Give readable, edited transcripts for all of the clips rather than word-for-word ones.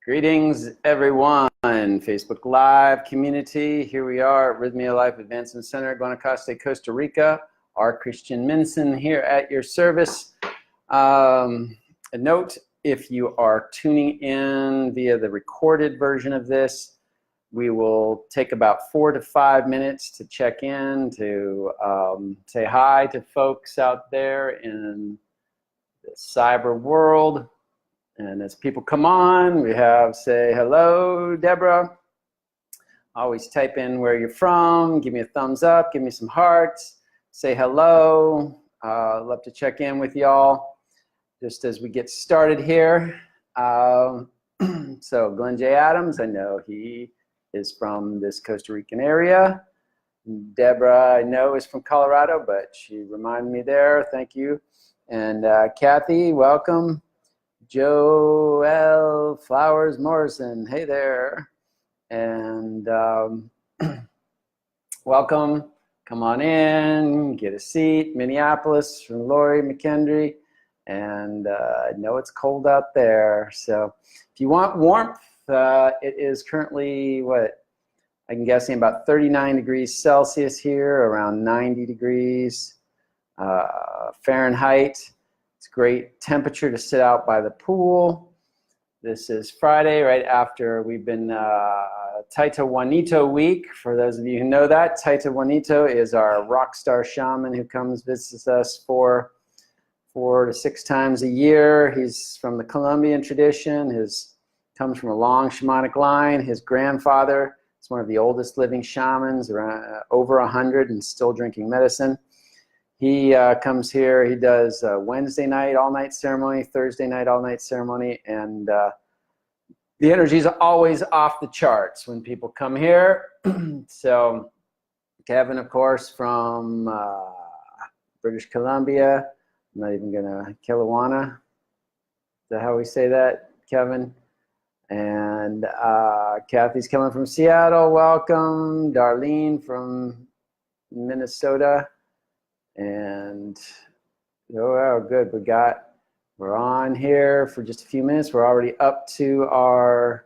Greetings, everyone. Facebook Live community. Here we are at Rythmia Life Advancement Center, Guanacaste, Costa Rica. Our Christian Minson here at your service. A note, if you are tuning in via the recorded version of this, we will take about 4 to 5 minutes to check in, to say hi to folks out there in the cyber world. And as people come on, we have say hello, Deborah. Always type in where you're from. Give me a thumbs up. Give me some hearts. Say hello. Love to check in with y'all just as we get started here. So Glenn J. Adams, I know he is from this Costa Rican area. Deborah, I know, is from Colorado, but she reminded me there. Thank you. And Kathy, welcome. Joel Flowers Morrison, hey there. And welcome. Come on in, get a seat. Minneapolis from Lori McKendry. And I know it's cold out there. So if you want warmth, it is currently, I'm guessing about 39 degrees Celsius here, around 90 degrees Fahrenheit. It's great temperature to sit out by the pool. This is Friday, right after we've been Taita Juanito week. For those of you who know that, Taita Juanito is our rock star shaman who comes visits us 4 to 6 times a year. He's from the Colombian tradition. Comes from a long shamanic line. His grandfather is one of the oldest living shamans, around over 100 and still drinking medicine. He comes here, he does Wednesday night all-night ceremony, Thursday night all-night ceremony, and the energy is always off the charts when people come here. So Kevin, of course, from British Columbia. I'm not even gonna, Kelowna. Is that how we say that, Kevin? And Kathy's coming from Seattle, welcome. Darlene from Minnesota. And oh, good, we're on here for just a few minutes. We're already up to our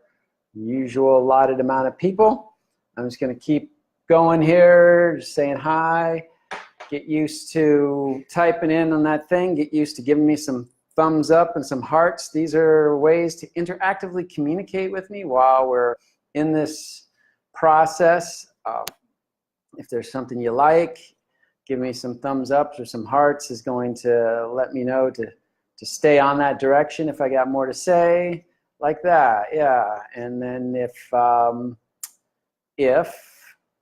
usual allotted amount of people. I'm just gonna keep going here, just saying hi. Get used to typing in on that thing. Get used to giving me some thumbs up and some hearts. These are ways to interactively communicate with me while we're in this process. If there's something you like, give me some thumbs ups or some hearts is going to let me know to stay on that direction if I got more to say, like that, yeah. And then if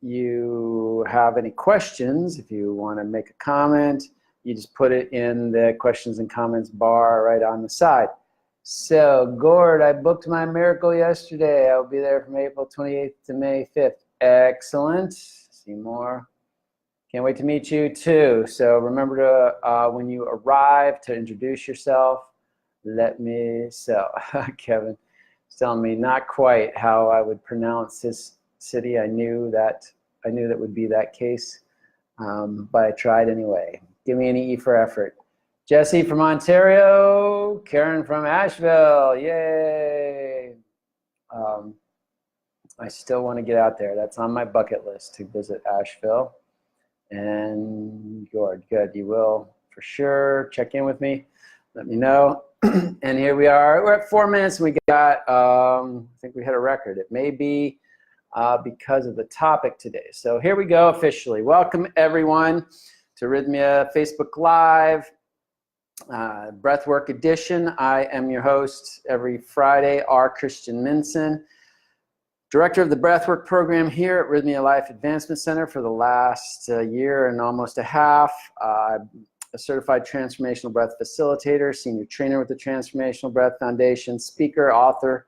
you have any questions, if you want to make a comment, you just put it in the questions and comments bar right on the side. So, Gord, I booked my miracle yesterday. I'll be there from April 28th to May 5th. Excellent. See more. Can't wait to meet you too. So remember to, when you arrive, to introduce yourself. Kevin is telling me not quite how I would pronounce his city. I knew that would be that case, but I tried anyway. Give me an E for effort. Jesse from Ontario, Karen from Asheville, yay. I still want to get out there. That's on my bucket list, to visit Asheville. And good, you will for sure check in with me, let me know. And here we are, we're at 4 minutes and we got, I think we hit a record. It may be because of the topic today. So here we go officially. Welcome everyone to Rythmia Facebook Live, Breathwork Edition. I am your host every Friday, R. Christian Minson. Director of the Breathwork program here at Rythmia Life Advancement Center for the last year and almost a half. I'm a certified transformational breath facilitator, senior trainer with the Transformational Breath Foundation, speaker, author,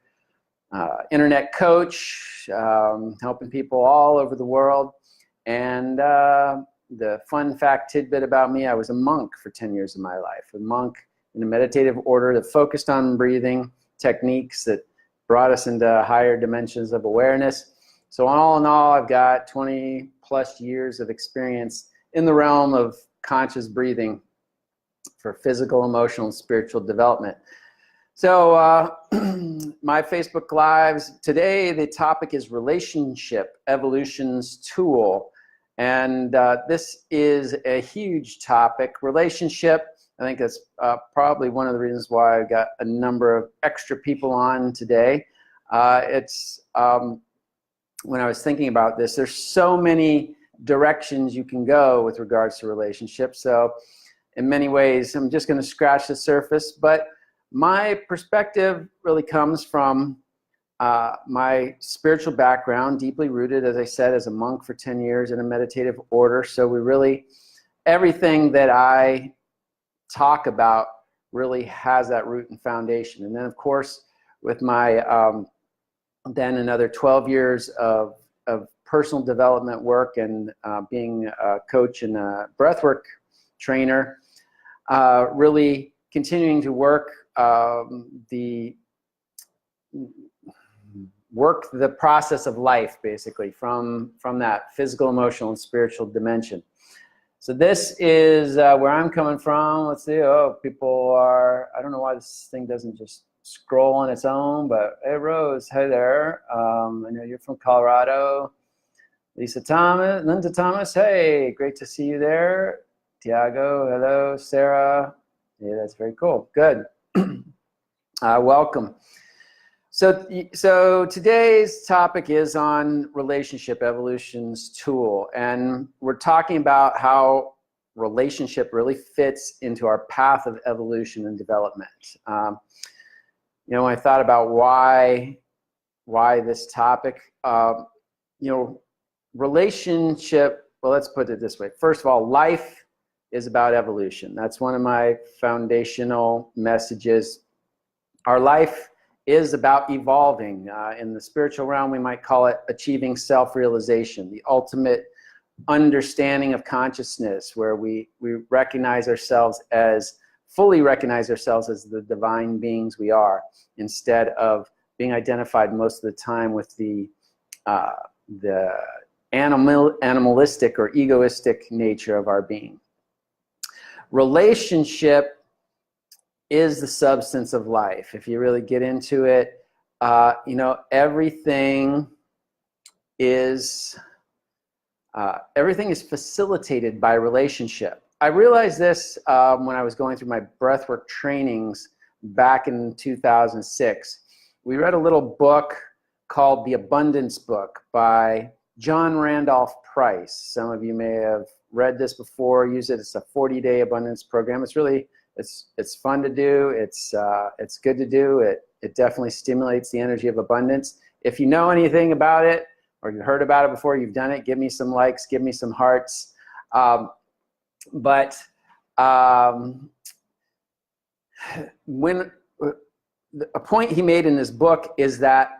internet coach, helping people all over the world. And the fun fact tidbit about me, I was a monk for 10 years of my life, a monk in a meditative order that focused on breathing techniques that brought us into higher dimensions of awareness. So all in all, I've got 20 plus years of experience in the realm of conscious breathing for physical, emotional, and spiritual development. So my Facebook Lives today, the topic is Relationship Evolution's Tool. And this is a huge topic. Relationship, I think that's probably one of the reasons why I got a number of extra people on today. When I was thinking about this, there's so many directions you can go with regards to relationships. So in many ways, I'm just going to scratch the surface. But my perspective really comes from my spiritual background, deeply rooted, as I said, as a monk for 10 years in a meditative order. So everything that I talk about really has that root and foundation. And then, of course, with my then another 12 years of personal development work and being a coach and a breathwork trainer, really continuing to work the process of life, basically, from that physical, emotional, and spiritual dimension. So this is where I'm coming from. Let's see. Oh, people are, I don't know why this thing doesn't just scroll on its own, but hey, Rose, hey there. I know you're from Colorado. Lisa Thomas, Linda Thomas, hey, great to see you there. Tiago, hello. Sarah, yeah, that's very cool. Good. Welcome. So today's topic is on Relationship Evolution's Tool, and we're talking about how relationship really fits into our path of evolution and development. When I thought about why this topic, relationship, well, let's put it this way. First of all, life is about evolution. That's one of my foundational messages. Our life is about evolving. In the spiritual realm, we might call it achieving self-realization, the ultimate understanding of consciousness, where we fully recognize ourselves as the divine beings we are, instead of being identified most of the time with the animalistic or egoistic nature of our being. Relationship is the substance of life. If you really get into it, everything is facilitated by relationship. I realized this when I was going through my breathwork trainings back in 2006. We read a little book called The Abundance Book by John Randolph Price. Some of you may have read this before, use it. It's a 40-day abundance program. It's fun to do. It's good to do. It definitely stimulates the energy of abundance. If you know anything about it, or you heard about it before, you've done it, give me some likes, give me some hearts. When a point he made in this book is that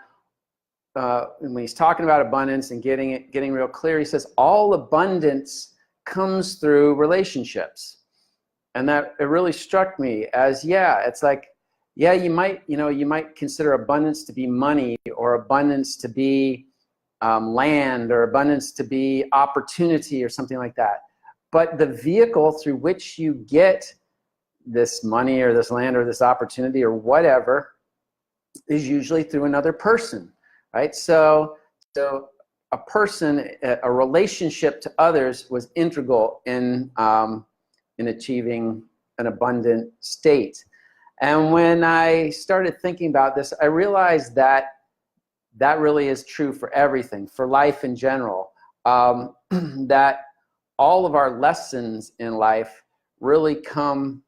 when he's talking about abundance and getting real clear, he says all abundance comes through relationships. And that it really struck me as, it's like, you might consider abundance to be money, or abundance to be land, or abundance to be opportunity, or something like that. But the vehicle through which you get this money, or this land, or this opportunity, or whatever, is usually through another person, right? So a person, a relationship to others was integral in achieving an abundant state. And when I started thinking about this, I realized that really is true for everything, for life in general, that all of our lessons in life really come,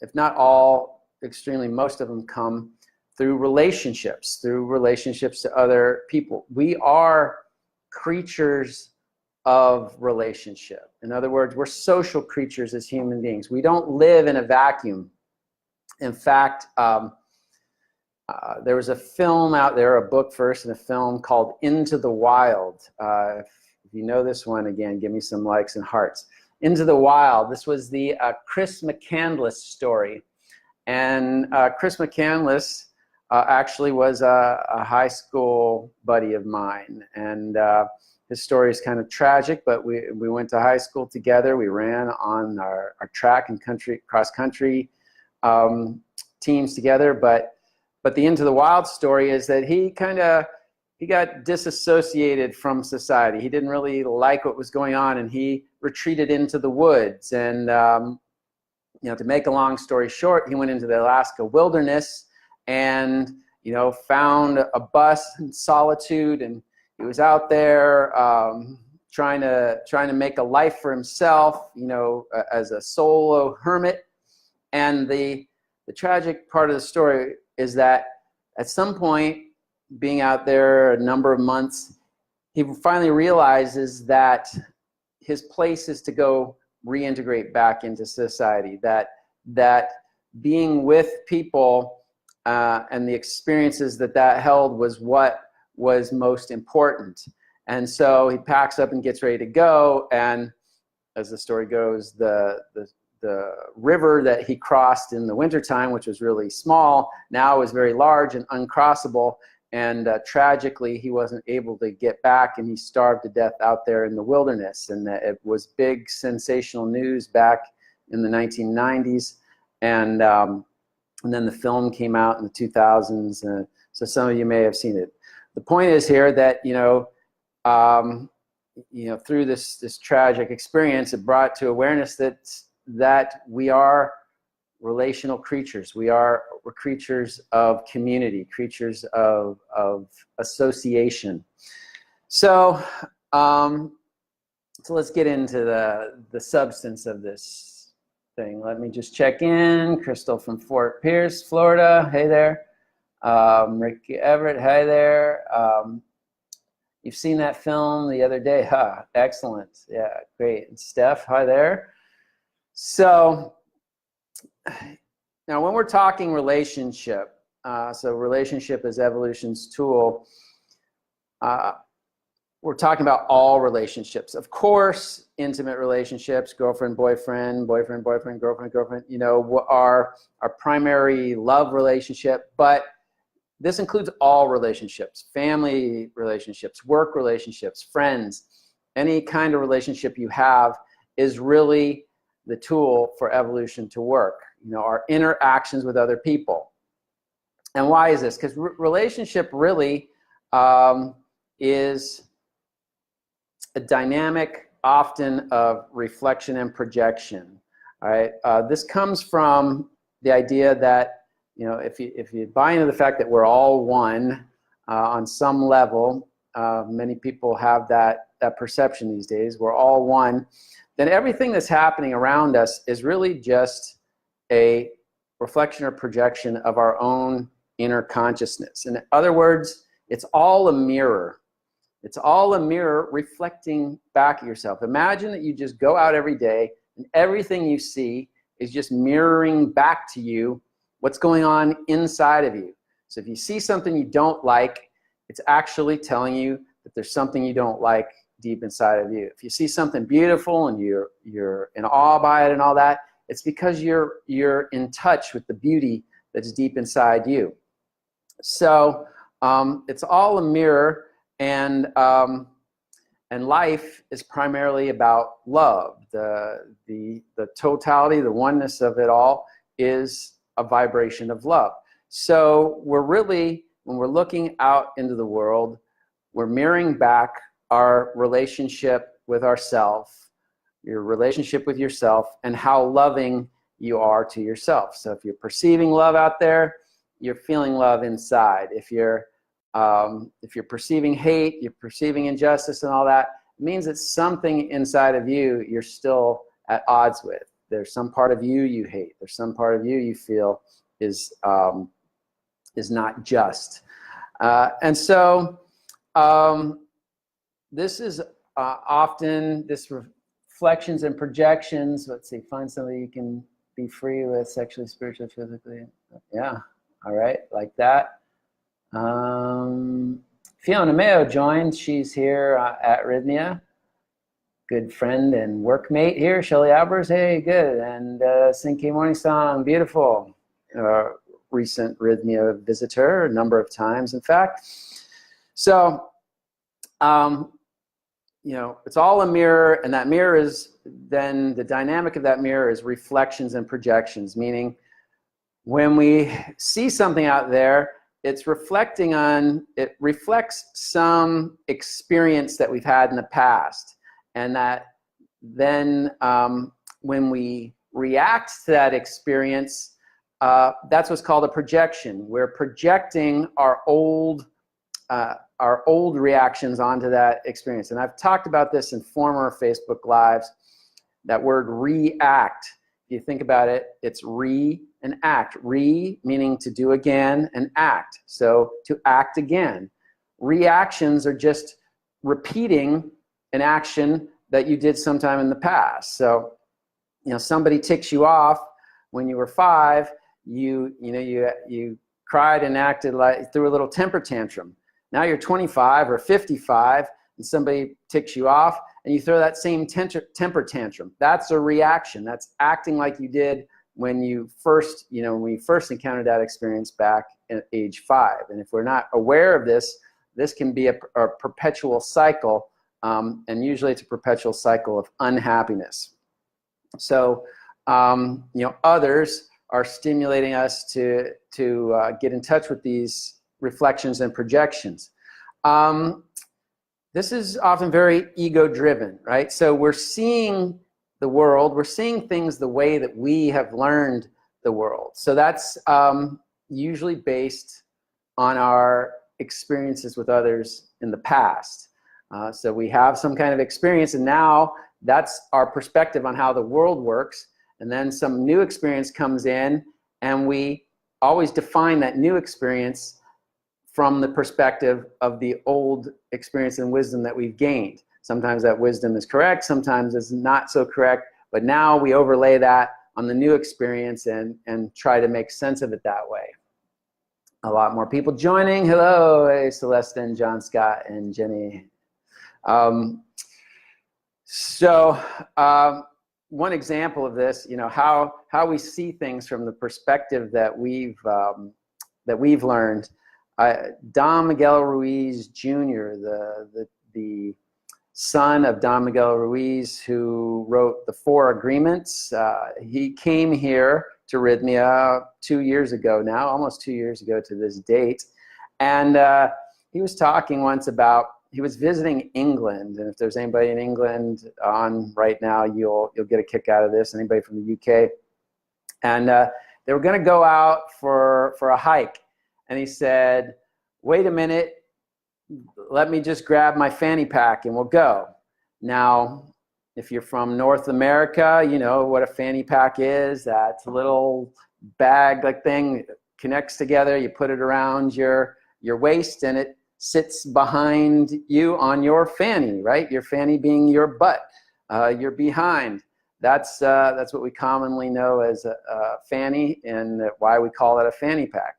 if not all, extremely most of them come through relationships to other people. We are creatures of relationship. In other words, we're social creatures as human beings. We don't live in a vacuum. In fact, there was a film out there, a book first, and a film called Into the Wild. If you know this one, again, give me some likes and hearts. Into the Wild. This was the Chris McCandless story. And Chris McCandless actually was a high school buddy of mine. And his story is kind of tragic, but we went to high school together. We ran on our track and cross country teams together. But the Into the Wild story is that he got disassociated from society. He didn't really like what was going on, and he retreated into the woods. And to make a long story short, he went into the Alaska wilderness and found a bus in solitude, and he was out there trying to make a life for himself, as a solo hermit. And the tragic part of the story is that at some point, being out there a number of months, he finally realizes that his place is to go reintegrate back into society, that being with people and the experiences that held was what was most important. And so he packs up and gets ready to go, and as the story goes, the river that he crossed in the wintertime, which was really small, now is very large and uncrossable. And tragically, he wasn't able to get back, and he starved to death out there in the wilderness. And it was big sensational news back in the 1990s. And then the film came out in the 2000s. So some of you may have seen it. The point is here that, through this tragic experience, it brought to awareness that we are relational creatures. We're creatures of community, creatures of association. So let's get into the substance of this thing. Let me just check in. Crystal from Fort Pierce, Florida. Hey there. Rick Everett. Hi there. You've seen that film the other day. Huh, excellent. Yeah, great. And Steph, hi there. So now when we're talking relationship, so relationship is evolution's tool, we're talking about all relationships. Of course, intimate relationships, girlfriend, boyfriend, boyfriend, boyfriend, girlfriend, girlfriend, our primary love relationship, but this includes all relationships, family relationships, work relationships, friends. Any kind of relationship you have is really the tool for evolution to work. Our interactions with other people. And why is this? Because relationship really is a dynamic, often of reflection and projection. All right. This comes from the idea that if you buy into the fact that we're all one on some level, many people have that perception these days. We're all one. Then everything that's happening around us is really just a reflection or projection of our own inner consciousness. In other words, it's all a mirror. It's all a mirror reflecting back at yourself. Imagine that you just go out every day and everything you see is just mirroring back to you what's going on inside of you. So if you see something you don't like, it's actually telling you that there's something you don't like deep inside of you. If you see something beautiful and you're in awe by it and all that, it's because you're in touch with the beauty that's deep inside you. So it's all a mirror, and life is primarily about love. The totality, the oneness of it all is a vibration of love. So we're really, when we're looking out into the world, we're mirroring back our relationship with ourself, your relationship with yourself, and how loving you are to yourself. So if you're perceiving love out there, you're feeling love inside. If you're perceiving hate, you're perceiving injustice and all that, it means that something inside of you you're still at odds with. There's some part of you you hate. There's some part of you you feel is not just. And so this is often this reflections and projections. Let's see, find somebody you can be free with sexually, spiritually, physically. Yeah, all right, like that. Fiona Mayo joined. She's here at Rythmia. Good friend and workmate here. Shelley Albers, hey, good. And Sinki Morning Song, beautiful. Recent Rythmia visitor, a number of times, in fact. So, it's all a mirror, and that mirror is, then the dynamic of that mirror is reflections and projections, meaning when we see something out there, it reflects some experience that we've had in the past. And that then when we react to that experience, that's what's called a projection. We're projecting our old reactions onto that experience. And I've talked about this in former Facebook Lives, that word react. If you think about it, it's re and act. Re meaning to do again, and act. So to act again. Reactions are just repeating an action that you did sometime in the past. So, somebody ticks you off when you were 5, you cried and acted like, threw a little temper tantrum. Now you're 25 or 55 and somebody ticks you off and you throw that same temper tantrum. That's a reaction. That's acting like you did when you first encountered that experience back at age 5. And if we're not aware of this, this can be a perpetual cycle, and usually it's a perpetual cycle of unhappiness. So, others are stimulating us to get in touch with these reflections and projections. This is often very ego-driven, right? So we're seeing the world, we're seeing things the way that we have learned the world. So that's usually based on our experiences with others in the past. So we have some kind of experience, and now that's our perspective on how the world works. And then some new experience comes in, and we always define that new experience from the perspective of the old experience and wisdom that we've gained. Sometimes that wisdom is correct, sometimes it's not so correct, but now we overlay that on the new experience and try to make sense of it that way. A lot more people joining. Hello, hey, Celeste and John Scott and Jenny. One example of this, how we see things from the perspective that we've learned. Don Miguel Ruiz Jr., the son of Don Miguel Ruiz, who wrote the 4 Agreements. He came here to Rythmia 2 years ago now, almost 2 years ago to this date. And he was talking once about, he was visiting England. And if there's anybody in England on right now, you'll get a kick out of this, anybody from the UK. And they were going to go out for a hike. And he said, wait a minute, let me just grab my fanny pack and we'll go. Now, if you're from North America, you know what a fanny pack is. That little bag-like thing connects together. You put it around your waist and it sits behind you on your fanny, right? Your fanny being your butt, your behind. That's what we commonly know as a fanny, and why we call it a fanny pack.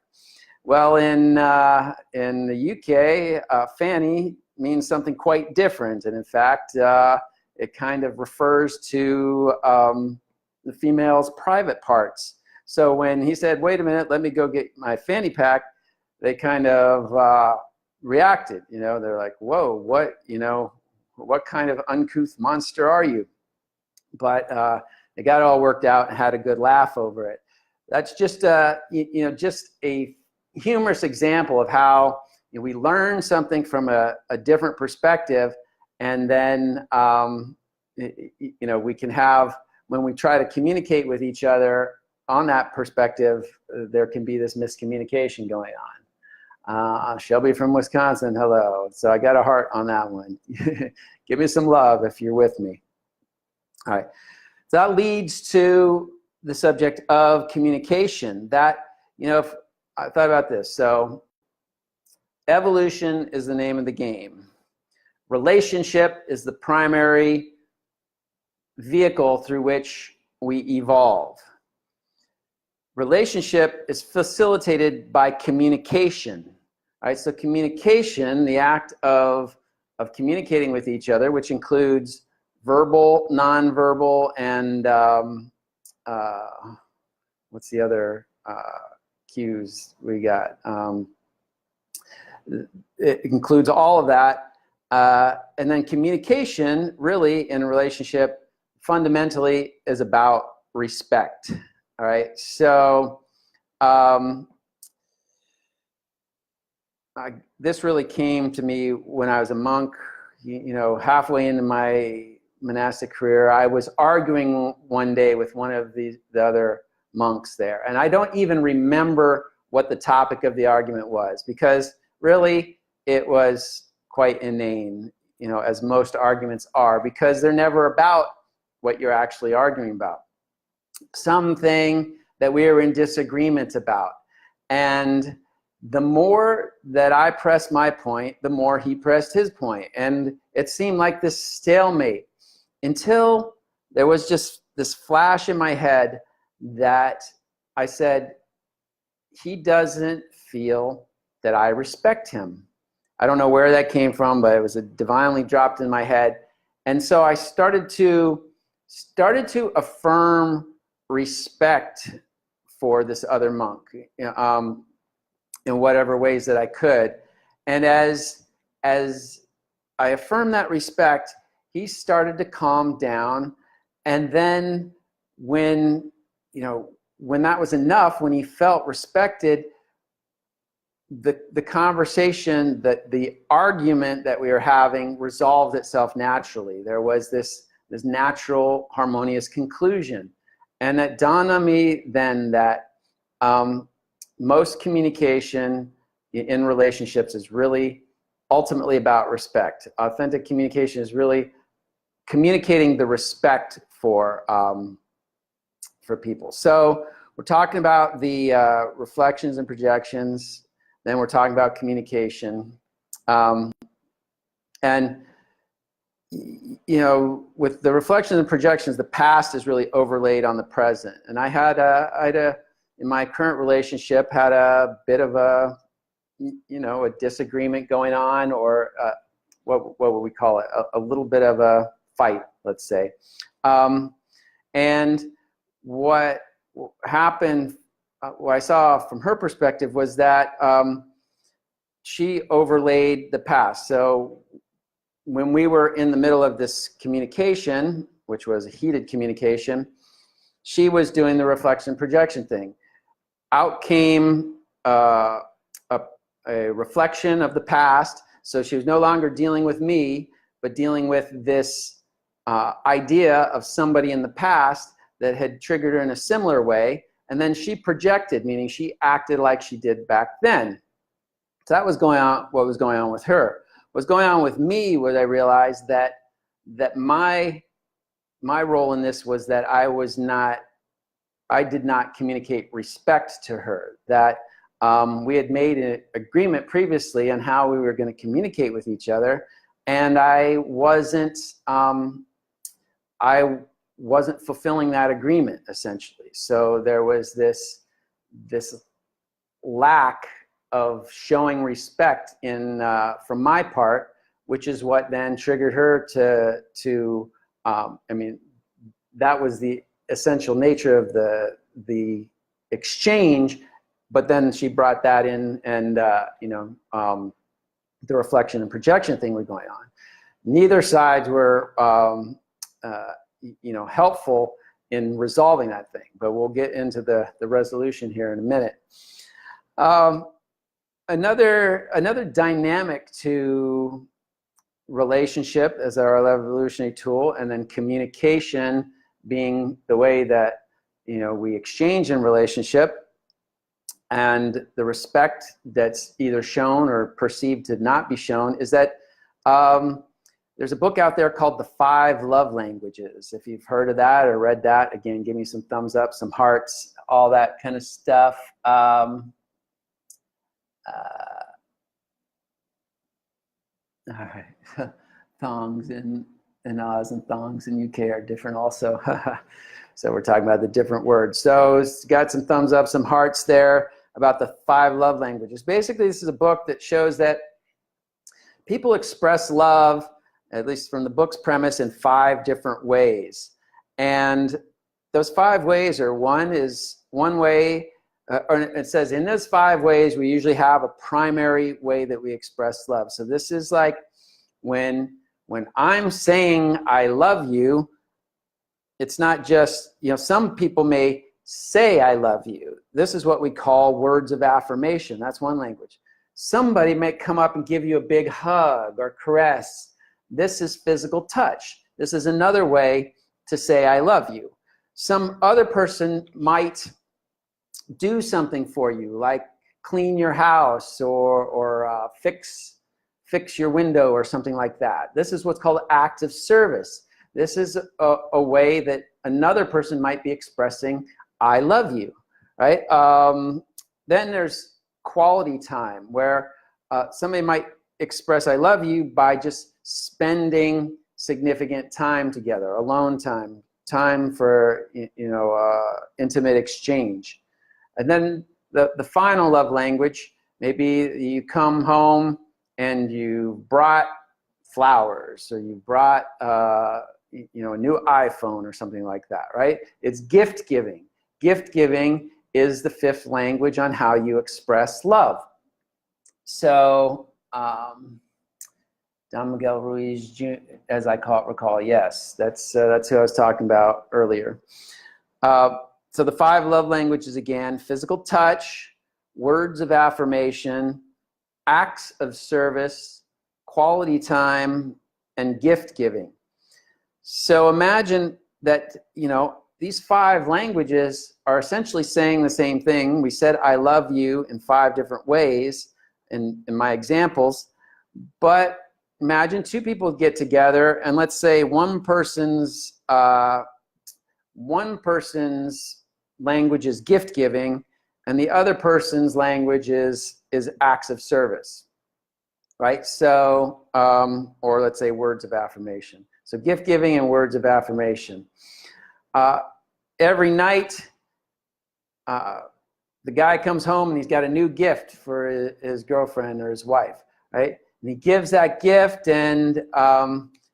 Well, in the UK, fanny means something quite different, and in fact, it kind of refers to the female's private parts. So when he said, "Wait a minute, let me go get my fanny pack," they kind of reacted. They're like, "Whoa, what kind of uncouth monster are you?" But they got it all worked out and had a good laugh over it. That's just just a humorous example of how we learn something from a different perspective, and then we can have, when we try to communicate with each other on that perspective, there can be this miscommunication going on. Shelby from Wisconsin, hello. So I got a heart on that one. Give me some love if you're with me. All right. So that leads to the subject of communication. That, if I thought about this. So evolution is the name of the game. Relationship is the primary vehicle through which we evolve. Relationship is facilitated by communication. All right, so communication, the act of communicating with each other, which includes verbal, nonverbal, and what's the other cues we got? It includes all of that. And then communication, really, in a relationship, fundamentally is about respect. All right, so um, this really came to me when I was a monk. You know, halfway into my monastic career, I was arguing one day with one of the other monks there, and I don't even remember what the topic of the argument was, because really it was quite inane, you know, as most arguments are, because they're never about what you're actually arguing about. Something that we are in disagreement about. And the more that I pressed my point, the more he pressed his point. And it seemed like this stalemate, until there was just this flash in my head that I said, he doesn't feel that I respect him. I don't know where that came from, but it was divinely dropped in my head. And so I started to affirm respect for this other monk, in whatever ways that I could. And as I affirmed that respect, he started to calm down. And then when that was enough, when he felt respected, the conversation, the argument that we were having resolved itself naturally. There was this natural, harmonious conclusion. And that dawned on me then that most communication in relationships is really ultimately about respect. Authentic communication is really communicating the respect for people. So we're talking about the reflections and projections. Then we're talking about communication. And you know, with the reflections and projections, the past is really overlaid on the present. And I had in my current relationship, had a bit of a disagreement going on, or what would we call it? A little bit of a fight, let's say. And what happened, what I saw from her perspective was that she overlaid the past. So when we were in the middle of this communication, which was a heated communication, she was doing the reflection projection thing. Out came a reflection of the past. So she was no longer dealing with me, but dealing with this idea of somebody in the past that had triggered her in a similar way. And then she projected, meaning she acted like she did back then. So that was going on, what was going on with her. What's going on with me was I realized that my role in this was that I did not communicate respect to her. That we had made an agreement previously on how we were going to communicate with each other, and I wasn't fulfilling that agreement, essentially. So there was this lack of showing respect from my part, which is what then triggered her to that was the essential nature of the exchange, but then she brought that in, and the reflection and projection thing was going on. Neither sides were helpful in resolving that thing, but we'll get into the resolution here in a minute. Another dynamic to relationship as our evolutionary tool, and then communication being the way that we exchange in relationship, and the respect that's either shown or perceived to not be shown, is that there's a book out there called The 5 Love Languages. If you've heard of that or read that, again, give me some thumbs up, some hearts, all that kind of stuff. All right. Thongs in Oz and thongs in UK are different also. So we're talking about the different words. So it's got some thumbs up, some hearts there about the 5 love languages. Basically, this is a book that shows that people express love, at least from the book's premise, in 5 different ways. And those 5 ways are, one way, or it says in those 5 ways, we usually have a primary way that we express love. So this is like when I'm saying I love you, it's not just, some people may say I love you. This is what we call words of affirmation. That's one language. Somebody may come up and give you a big hug or caress. This is physical touch. This is another way to say I love you. Some other person might do something for you, like clean your house or fix your window or something like that. This is what's called acts of service. This is a way that another person might be expressing I love you, right? Then there's quality time, where somebody might express I love you by just spending significant time together, alone time, time for intimate exchange. And then the final love language, maybe you come home and you brought flowers, or you brought a new iPhone or something like that, right? It's gift giving. Gift giving is the fifth language on how you express love. So Don Miguel Ruiz, as I recall, yes, that's who I was talking about earlier. So the 5 love languages again: physical touch, words of affirmation, acts of service, quality time, and gift giving. So imagine that, these 5 languages are essentially saying the same thing. We said I love you in 5 different ways in my examples, but imagine 2 people get together, and let's say one person's language is gift giving, and the other person's language is acts of service, right? So, or let's say words of affirmation. So gift giving and words of affirmation. Every night, the guy comes home and he's got a new gift for his girlfriend or his wife, right? And he gives that gift, and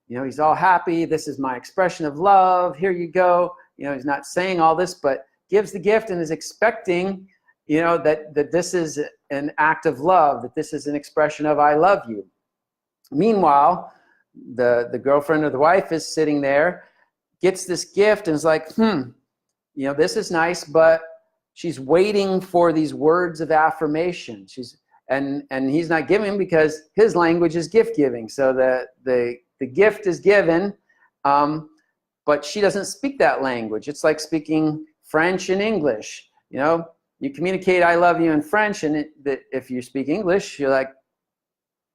he's all happy. This is my expression of love. Here you go. He's not saying all this, but gives the gift and is expecting, that this is an act of love, that this is an expression of I love you. Meanwhile, the girlfriend or the wife is sitting there, gets this gift, and is like, this is nice, but she's waiting for these words of affirmation. And he's not giving because his language is gift giving. So the gift is given, but she doesn't speak that language. It's like speaking French and English. You communicate I love you in French, and if you speak English, you're like,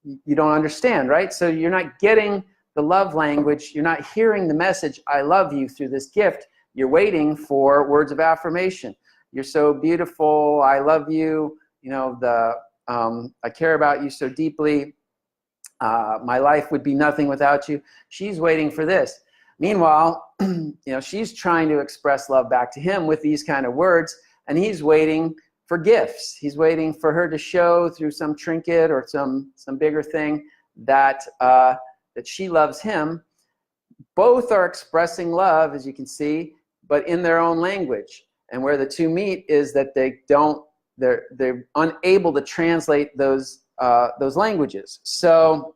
you don't understand, right? So you're not getting the love language. You're not hearing the message I love you through this gift. You're waiting for words of affirmation. You're so beautiful. I love you. I care about you so deeply. My life would be nothing without you. She's waiting for this. Meanwhile, she's trying to express love back to him with these kind of words, and he's waiting for gifts. He's waiting for her to show through some trinket or some bigger thing that she loves him. Both are expressing love, as you can see, but in their own language. And where the 2 meet is that they're unable to translate those languages. So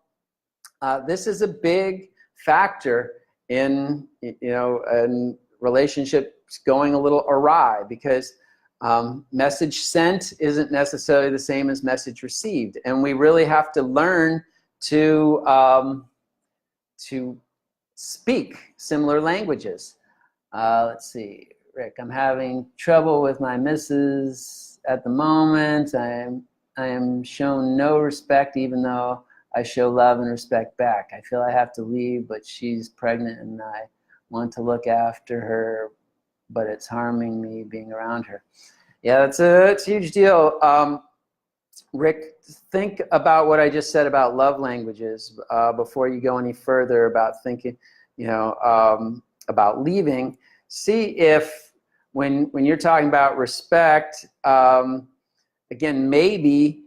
this is a big factor in relationships going a little awry, because message sent isn't necessarily the same as message received, and we really have to learn to speak similar languages. Let's see, Rick, I'm having trouble with my missus at the moment. I am shown no respect, even though I show love and respect back. I feel I have to leave, but she's pregnant and I want to look after her, but it's harming me being around her. Yeah, it's a huge deal. Rick, think about what I just said about love languages before you go any further about thinking, about leaving. See if when you're talking about respect, again, maybe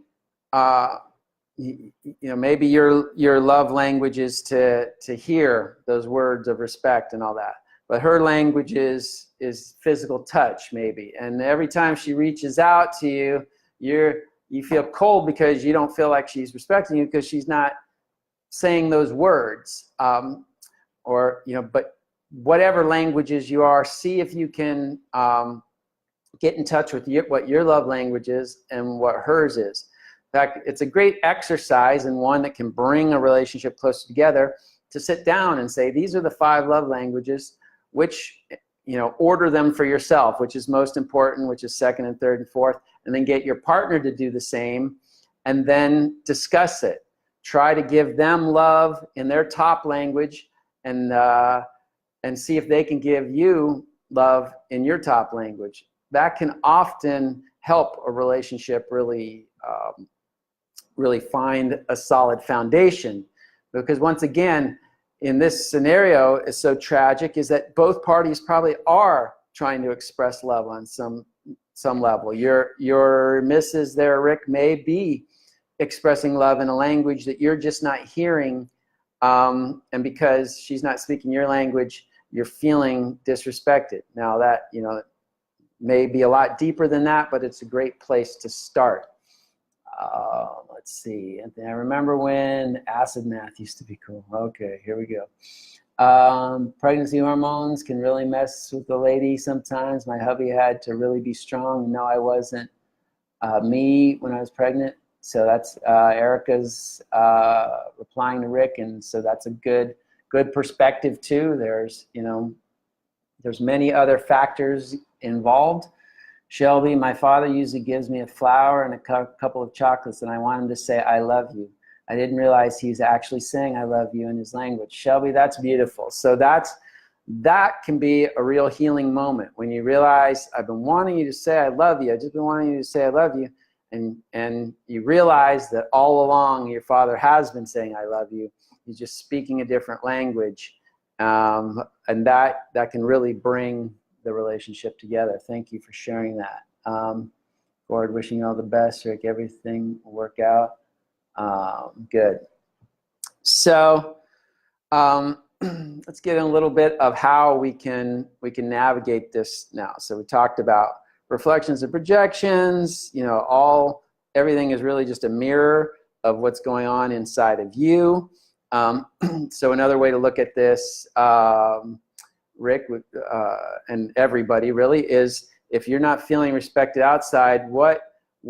maybe your love language is to hear those words of respect and all that, but her language is physical touch, maybe. And every time she reaches out to you, you feel cold because you don't feel like she's respecting you because she's not saying those words. But whatever languages you are, see if you can get in touch with what your love language is and what hers is. In fact, it's a great exercise and one that can bring a relationship closer together, to sit down and say, these are the 5 love languages, which, order them for yourself, which is most important, which is second and third and fourth, and then get your partner to do the same, and then discuss it. Try to give them love in their top language, and see if they can give you love in your top language. That can often help a relationship really find a solid foundation. Because once again, in this scenario, is so tragic, is that both parties probably are trying to express love on some level. Your missus there, Rick, may be expressing love in a language that you're just not hearing, and because she's not speaking your language, you're feeling disrespected. Now that, may be a lot deeper than that, but it's a great place to start. Let's see. I remember when acid math used to be cool. Okay, here we go. Pregnancy hormones can really mess with the lady sometimes. My hubby had to really be strong. No, I wasn't me when I was pregnant. So that's Erica's replying to Rick, and so that's a good perspective too. There's many other factors involved. Shelby, my father usually gives me a flower and a couple of chocolates, and I want him to say, I love you. I didn't realize he's actually saying I love you in his language. Shelby, that's beautiful. So that can be a real healing moment when you realize, I've been wanting you to say I love you. I've just been wanting you to say I love you. And you realize that all along your father has been saying I love you. He's just speaking a different language. And that can really bring the relationship together. Thank you for sharing that. Forward, wishing you all the best, Rick. Everything will work out. Good. So let's get in a little bit of how we can navigate this now. So we talked about reflections and projections. Everything is really just a mirror of what's going on inside of you. So another way to look at this, Rick, and everybody really, is if you're not feeling respected outside, what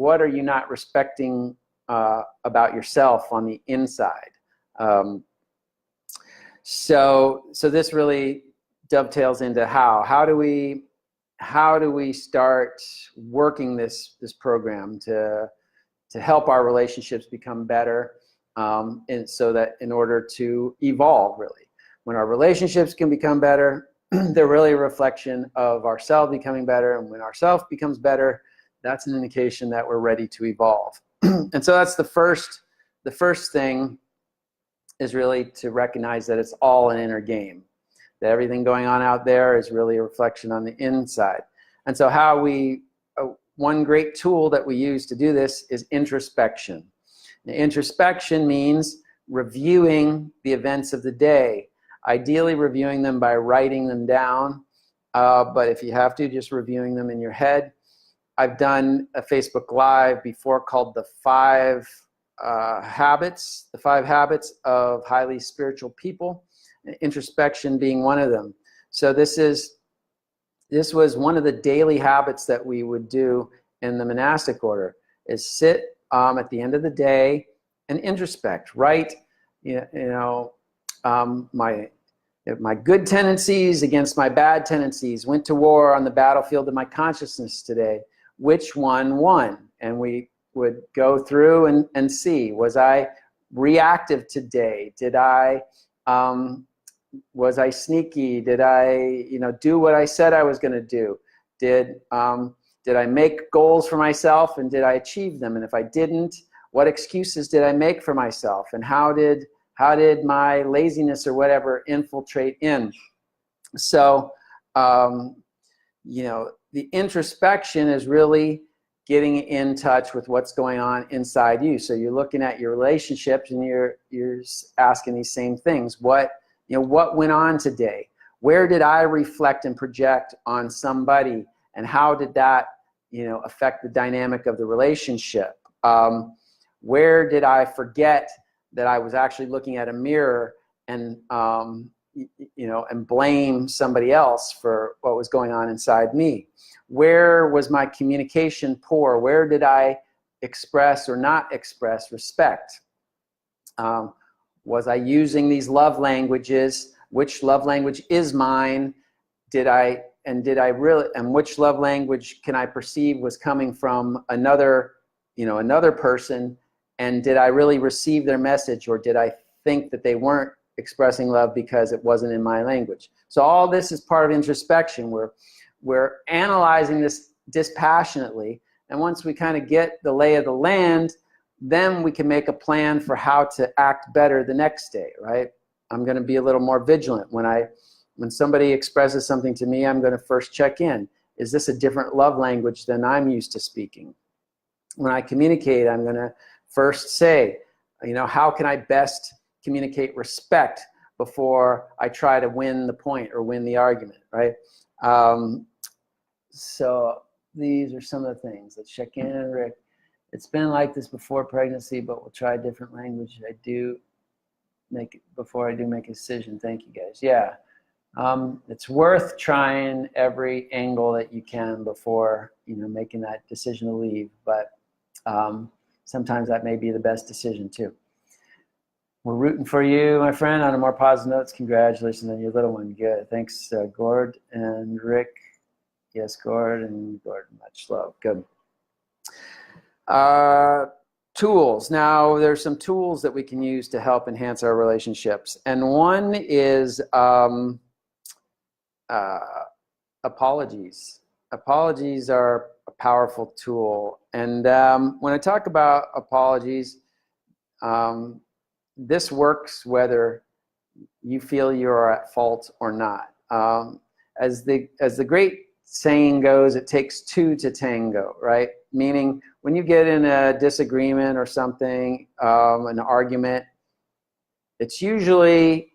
are you not respecting about yourself on the inside? So this really dovetails into how do we start working this program to help our relationships become better, and so that in order to evolve, really, when our relationships can become better, they're really a reflection of ourselves becoming better, and when ourself becomes better, that's an indication that we're ready to evolve. And so that's the first thing, is really to recognize that it's all an inner game, that everything going on out there is really a reflection on the inside. And so one great tool that we use to do this is introspection. Now, introspection means reviewing the events of the day, ideally reviewing them by writing them down, but if you have to, just reviewing them in your head. I've done a Facebook Live before called the 5 habits of highly spiritual people, introspection being one of them. So this was one of the daily habits that we would do in the monastic order, is sit at the end of the day and introspect, write, my good tendencies against my bad tendencies, went to war on the battlefield of my consciousness today. Which one won? And we would go through and see, was I reactive today? Was I sneaky? Did I, do what I said I was going to do? Did I make goals for myself, and did I achieve them? And if I didn't, what excuses did I make for myself? And how did my laziness or whatever infiltrate in? So, the introspection is really getting in touch with what's going on inside you. So you're looking at your relationships, and you're asking these same things. What went on today? Where did I reflect and project on somebody, and how did that affect the dynamic of the relationship? Where did I forget that I was actually looking at a mirror and and blame somebody else for what was going on inside me? Where was my communication poor? Where did I express or not express respect? Was I using these love languages? Which love language is mine? And which love language can I perceive was coming from another person? And did I really receive their message, or did I think that they weren't expressing love because it wasn't in my language? So all this is part of introspection. We're analyzing this dispassionately, and once we kind of get the lay of the land, then we can make a plan for how to act better the next day, right? I'm going to be a little more vigilant. When somebody expresses something to me, I'm going to first check in. Is this a different love language than I'm used to speaking? When I communicate, I'm going to first say, how can I best communicate respect before I try to win the point or win the argument, right? So these are some of the things. Let's check in, Rick. It's been like this before pregnancy, but we'll try a different language. Before I do make a decision. Thank you, guys. Yeah. It's worth trying every angle that you can before making that decision to leave, but sometimes that may be the best decision too. We're rooting for you, my friend. On a more positive note, congratulations on your little one. Good. Thanks, Gord and Rick. Yes, Gord and Gord. Much love. Good. Tools. Now, there's some tools that we can use to help enhance our relationships, and one is apologies. Apologies are a powerful tool, and when I talk about apologies, this works whether you feel you are at fault or not. As the great saying goes, it takes two to tango, right? Meaning, when you get in a disagreement or something, an argument, it's usually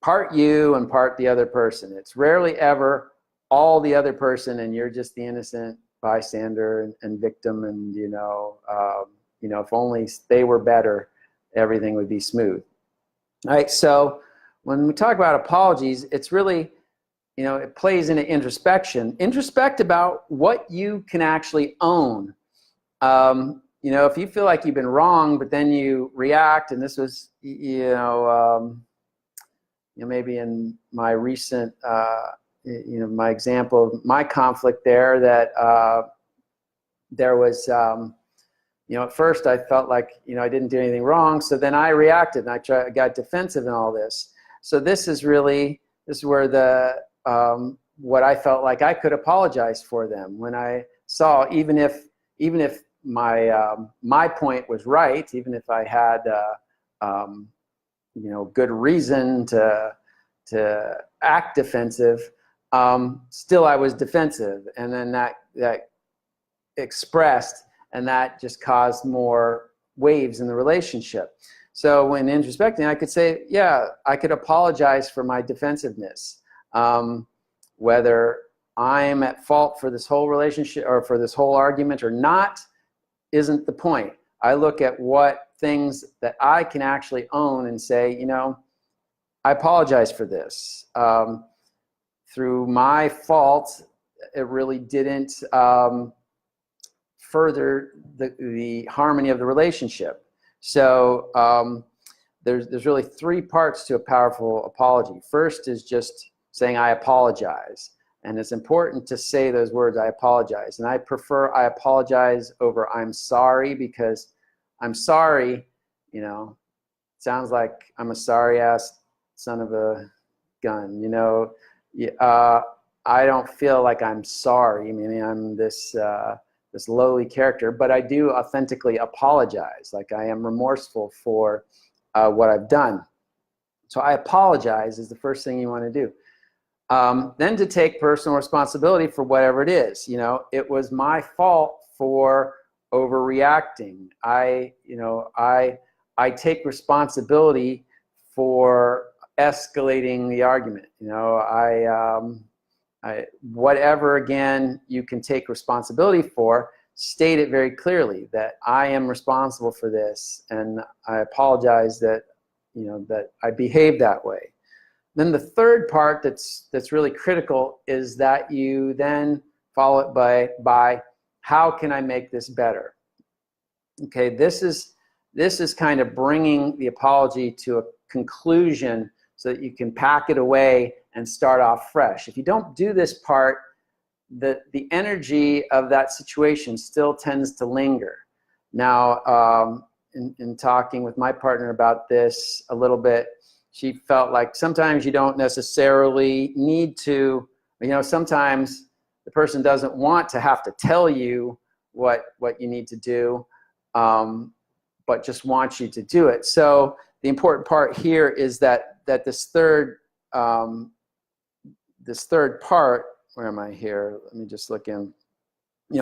part you and part the other person. It's rarely ever all the other person and you're just the innocent bystander and victim, and if only they were better, everything would be smooth. All right, so when we talk about apologies, it's really, it plays into introspection. Introspect about what you can actually own. If you feel like you've been wrong, but then you react, and this was, maybe in my recent, my example of my conflict there, that there was, at first I felt like, I didn't do anything wrong. So then I reacted and I got defensive in all this. So this is where what I felt like I could apologize for them when I saw, even if my point was right, even if I had, good reason to act defensive, still I was defensive, and then that expressed, and that just caused more waves in the relationship. So when introspecting, I could say, yeah, I could apologize for my defensiveness. Whether I'm at fault for this whole relationship or for this whole argument or not isn't the point. I look at what things that I can actually own and say, I apologize for this. Through my fault, it really didn't further the harmony of the relationship. So there's really three parts to a powerful apology. First is just saying I apologize. And it's important to say those words, I apologize. And I prefer I apologize over I'm sorry, because I'm sorry, sounds like I'm a sorry ass son of a gun, I don't feel like I'm sorry. I mean, I'm this lowly character, but I do authentically apologize. Like I am remorseful for what I've done. So I apologize is the first thing you want to do. Then to take personal responsibility for whatever it is. It was my fault for overreacting. I take responsibility for escalating the argument. Whatever, again, you can take responsibility for, state it very clearly that I am responsible for this, and I apologize that, that I behaved that way. Then the third part that's really critical is that you then follow it by how can I make this better? Okay, this is kind of bringing the apology to a conclusion so that you can pack it away and start off fresh. If you don't do this part, the energy of that situation still tends to linger. Now, in talking with my partner about this a little bit, she felt like sometimes you don't necessarily need to, sometimes the person doesn't want to have to tell you what you need to do, but just wants you to do it. So the important part here is that this third part, where am I here? Let me just look in.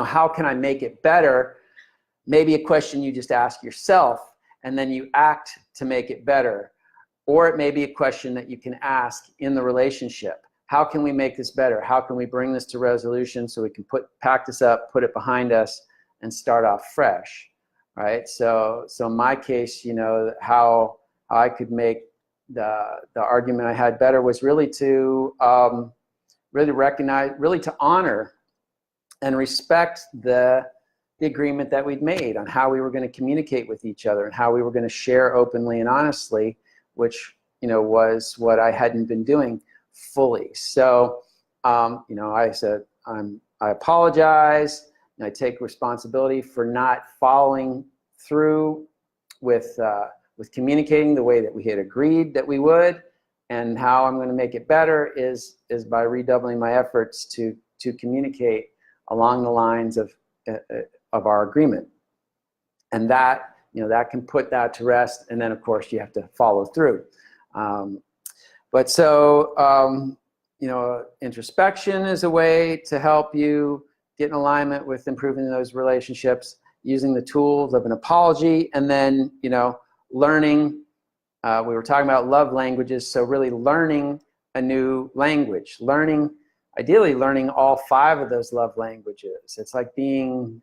How can I make it better? Maybe a question you just ask yourself, and then you act to make it better. Or it may be a question that you can ask in the relationship. How can we make this better? How can we bring this to resolution so we can pack this up, put it behind us, and start off fresh, right? So in my case, how I could make the argument I had better was really to really recognize, really to honor and respect the agreement that we'd made on how we were going to communicate with each other and how we were going to share openly and honestly, which was what I hadn't been doing fully. So I said I apologize, and I take responsibility for not following through with communicating the way that we had agreed that we would, and how I'm going to make it better is by redoubling my efforts to communicate along the lines of our agreement, and that can put that to rest. And then of course you have to follow through. Introspection is a way to help you get in alignment with improving those relationships, using the tools of an apology, and then learning. We were talking about love languages, so really learning a new language, ideally learning all 5 of those love languages. It's like being,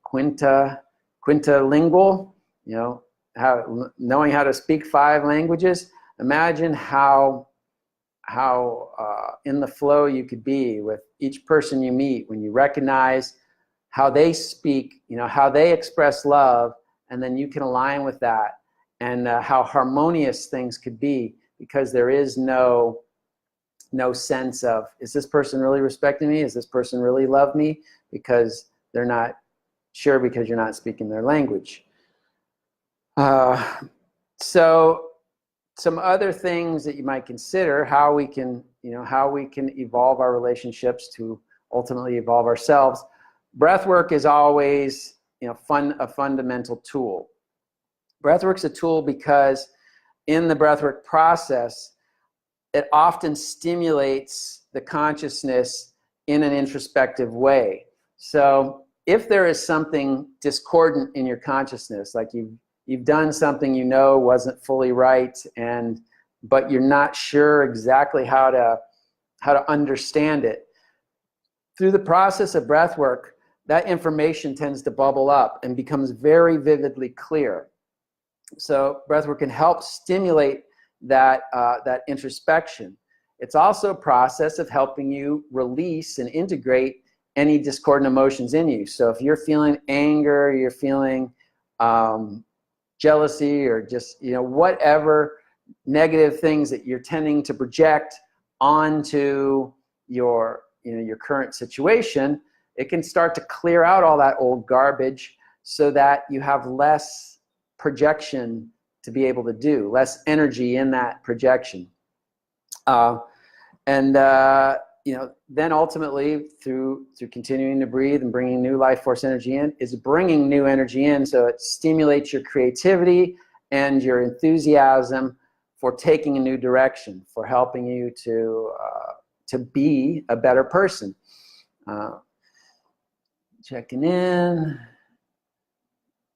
quintilingual, knowing how to speak 5 languages. Imagine how in the flow you could be with each person you meet when you recognize how they speak, how they express love, and then you can align with that, and how harmonious things could be, because there is no sense of, is this person really respecting me? Is this person really love me? Because they're not sure, because you're not speaking their language. So some other things that you might consider, how we can evolve our relationships to ultimately evolve ourselves. Breath work is always a fundamental tool. Breathwork's a tool because in the breathwork process, it often stimulates the consciousness in an introspective way. So if there is something discordant in your consciousness, like you've done something wasn't fully right, but you're not sure exactly how to understand it, through the process of breathwork, that information tends to bubble up and becomes very vividly clear. So breathwork can help stimulate that introspection. It's also a process of helping you release and integrate any discordant emotions in you. So if you're feeling anger, you're feeling jealousy, or just whatever negative things that you're tending to project onto your current situation, it can start to clear out all that old garbage so that you have less projection to be able to do, less energy in that projection. Then ultimately through continuing to breathe and bringing new life force energy in, is bringing new energy in, so it stimulates your creativity and your enthusiasm for taking a new direction, for helping you to be a better person. Checking in,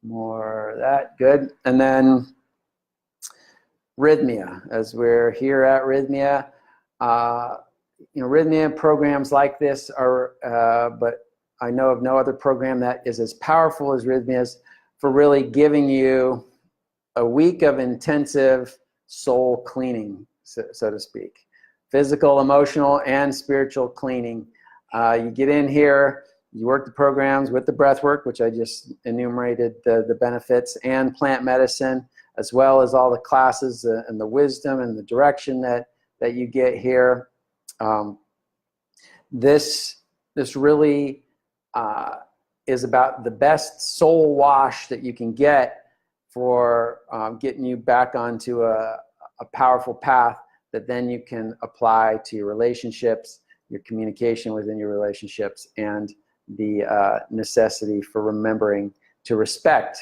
more of that, good. And then Rythmia, as we're here at Rythmia, Rythmia programs like this are, but I know of no other program that is as powerful as Rythmia's for really giving you a week of intensive soul cleaning, so to speak. Physical, emotional, and spiritual cleaning. You get in here, you work the programs with the breath work, which I just enumerated the benefits, and plant medicine, as well as all the classes and the wisdom and the direction that you get here. This really is about the best soul wash that you can get for getting you back onto a powerful path that then you can apply to your relationships, your communication within your relationships, and the necessity for remembering to respect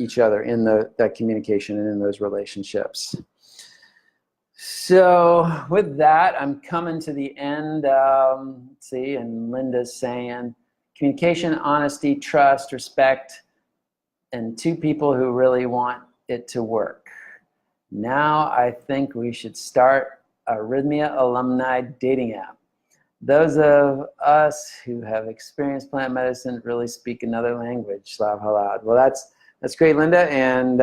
each other in that communication and in those relationships. So with that, I'm coming to the end. Let's see, and Linda's saying, communication, honesty, trust, respect, and two people who really want it to work. Now I think we should start a Rythmia alumni dating app. Those of us who have experienced plant medicine really speak another language. Laugh aloud. Well, that's great, Linda, and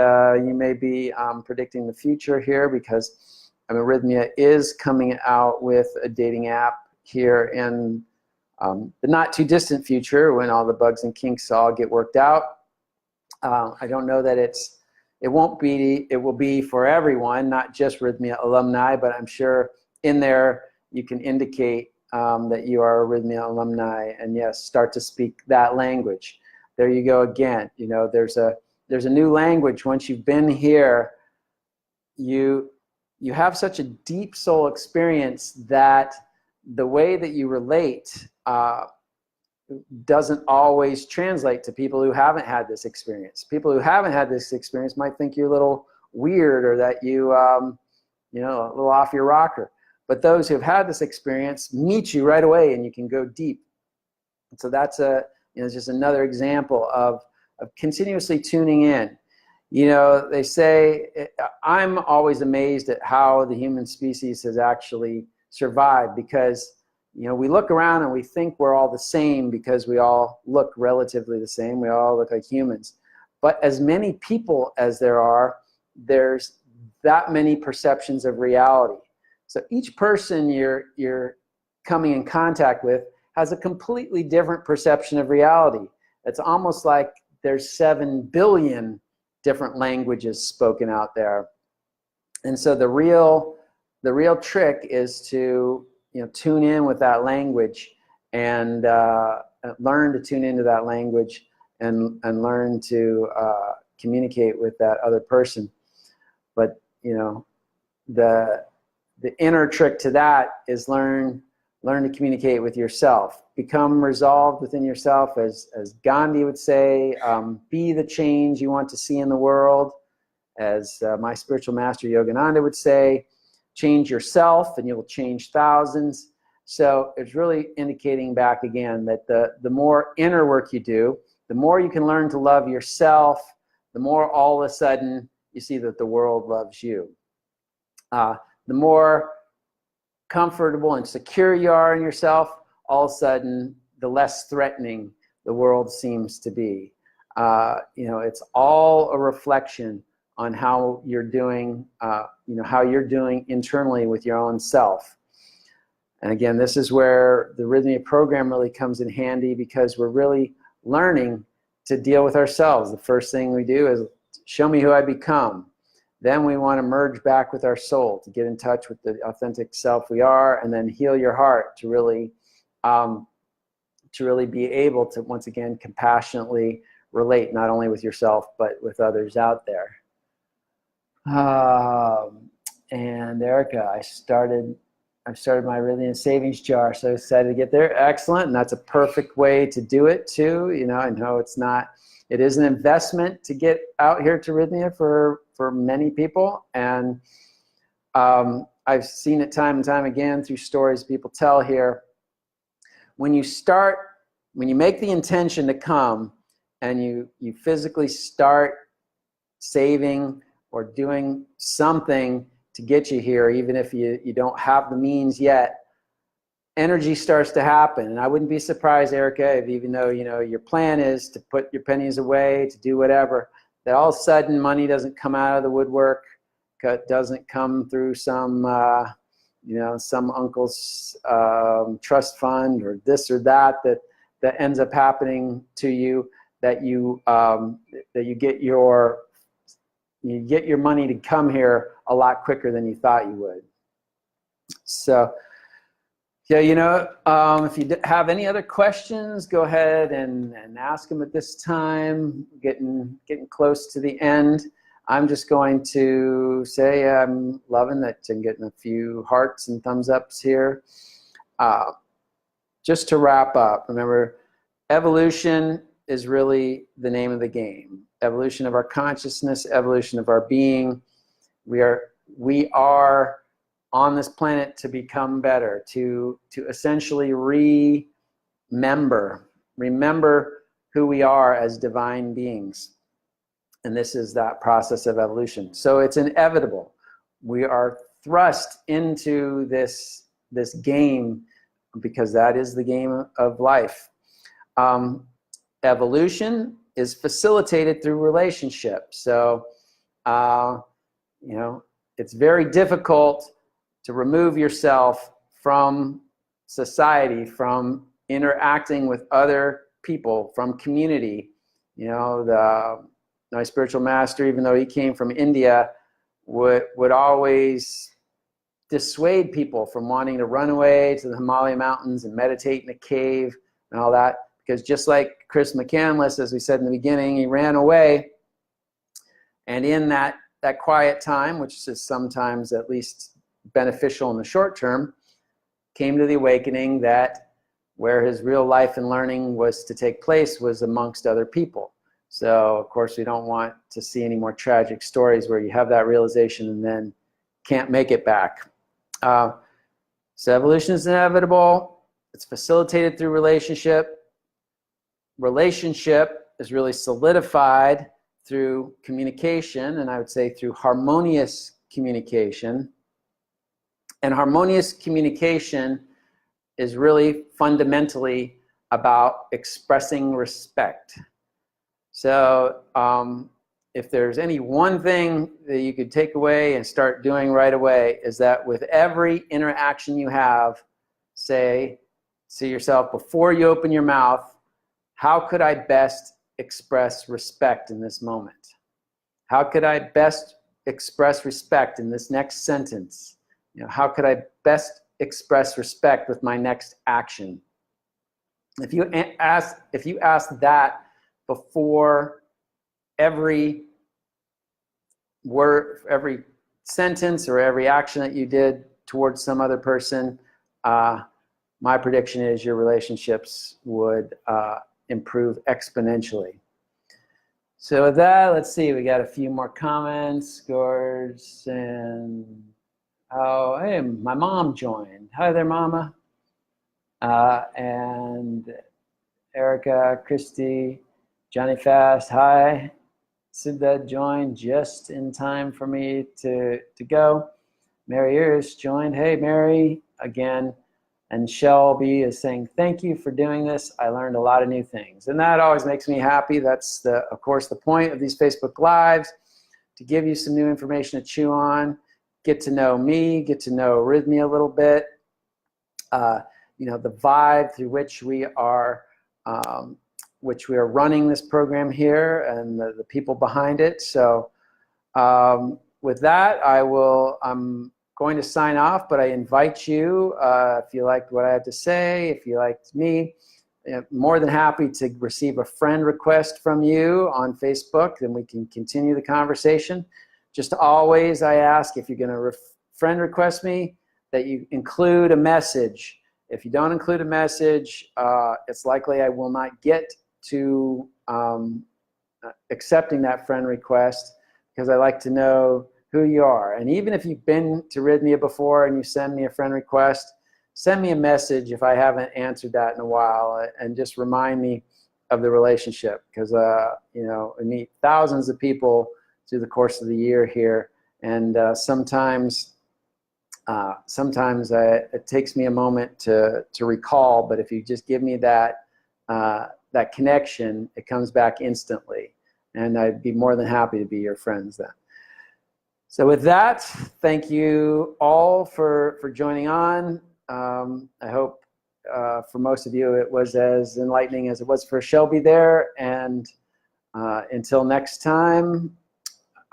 you may be predicting the future here, because Rythmia is coming out with a dating app here in the not too distant future, when all the bugs and kinks all get worked out. I don't know that it will be for everyone, not just Rythmia alumni, but I'm sure in there you can indicate that you are a Rythmia alumni, and yes, start to speak that language. There you go again. You know, there's a new language. Once you've been here, you have such a deep soul experience that the way that you relate doesn't always translate to people who haven't had this experience. People who haven't had this experience might think you're a little weird, or that you know, a little off your rocker. But those who've had this experience meet you right away, and you can go deep. And so that's just another example of continuously tuning in. You know, they say, I'm always amazed at how the human species has actually survived, because you know, we look around and we think we're all the same because we all look relatively the same. We all look like humans. But as many people as there are, there's that many perceptions of reality. So each person you're coming in contact with has a completely different perception of reality. It's almost like there's 7 billion different languages spoken out there. And so the real trick is to tune in with that language, and learn to tune into that language, and learn to communicate with that other person. But the inner trick to that is learn to communicate with yourself. Become resolved within yourself, as Gandhi would say. Be the change you want to see in the world, as my spiritual master Yogananda would say. Change yourself and you'll change thousands. So it's really indicating back again that the more inner work you do, the more you can learn to love yourself, the more all of a sudden you see that the world loves you. The more comfortable and secure you are in yourself, all of a sudden the less threatening the world seems to be. It's all a reflection on how you're doing, how you're doing internally with your own self. And again, this is where the Rythmia program really comes in handy, because we're really learning to deal with ourselves. The first thing we do is show me who I become. Then we want to merge back with our soul to get in touch with the authentic self we are, and then heal your heart to really be able to, once again, compassionately relate, not only with yourself, but with others out there. And Erica, I started my Rythmia savings jar, so excited to get there. Excellent, and that's a perfect way to do it too. I know it is an investment to get out here to Rythmia for many people, and I've seen it time and time again through stories people tell here. When you make the intention to come, and you physically start saving or doing something to get you here, even if you don't have the means yet, energy starts to happen. And I wouldn't be surprised, Erica, if even though your plan is to put your pennies away, to do whatever, that all of a sudden money doesn't come out of the woodwork. doesn't come through some some uncle's trust fund or this or that ends up happening to you, that you get your money to come here a lot quicker than you thought you would. So yeah, if you have any other questions, go ahead and ask them at this time. Getting close to the end. I'm just going to say I'm loving that I'm getting a few hearts and thumbs ups here. Just to wrap up, remember, evolution is really the name of the game. Evolution of our consciousness, evolution of our being. We are on this planet to become better, to essentially remember who we are as divine beings. And this is that process of evolution. So it's inevitable. We are thrust into this game because that is the game of life. Evolution is facilitated through relationship. So, it's very difficult to remove yourself from society, from interacting with other people, from community. My spiritual master, even though he came from India, would always dissuade people from wanting to run away to the Himalaya mountains and meditate in a cave and all that, because just like Chris McCandless, as we said in the beginning, he ran away, and in that quiet time, which is sometimes at least beneficial in the short term, came to the awakening that where his real life and learning was to take place was amongst other people. So of course we don't want to see any more tragic stories where you have that realization and then can't make it back. So evolution is inevitable. It's facilitated through relationship. Relationship is really solidified through communication, and I would say through harmonious communication. And harmonious communication is really fundamentally about expressing respect. So if there's any one thing that you could take away and start doing right away, is that with every interaction you have, say to yourself, before you open your mouth, how could I best express respect in this moment? How could I best express respect in this next sentence? How could I best express respect with my next action? If you ask that before every word, every sentence, or every action that you did towards some other person, my prediction is your relationships would improve exponentially. So with that, let's see, we got a few more comments, scores, and oh, hey, my mom joined. Hi there, Mama. And Erica, Christy, Johnny Fast, hi. Siddha joined just in time for me to go. Mary Iris joined. Hey, Mary, again. And Shelby is saying, thank you for doing this. I learned a lot of new things. And that always makes me happy. That's, of course, the point of these Facebook Lives, to give you some new information to chew on, get to know me, get to know Rythmia a little bit, the vibe through which we are running this program here, and the people behind it. So with that, I'm going to sign off, but I invite you, if you liked what I had to say, if you liked me, more than happy to receive a friend request from you on Facebook, and we can continue the conversation. Just always, I ask, if you're going to friend request me, that you include a message. If you don't include a message, it's likely I will not get to accepting that friend request, because I like to know who you are. And even if you've been to Rythmia before and you send me a friend request, send me a message if I haven't answered that in a while, and just remind me of the relationship, because I meet thousands of people through the course of the year here, and sometimes it takes me a moment to recall, but if you just give me that connection, it comes back instantly, and I'd be more than happy to be your friends then. So with that, thank you all for joining on. I hope for most of you it was as enlightening as it was for Shelby there. And until next time,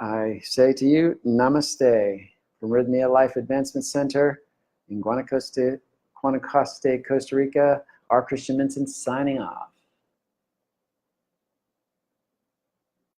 I say to you, namaste from Rythmia Life Advancement Center in Guanacaste, Costa Rica. R. Christian Minson signing off.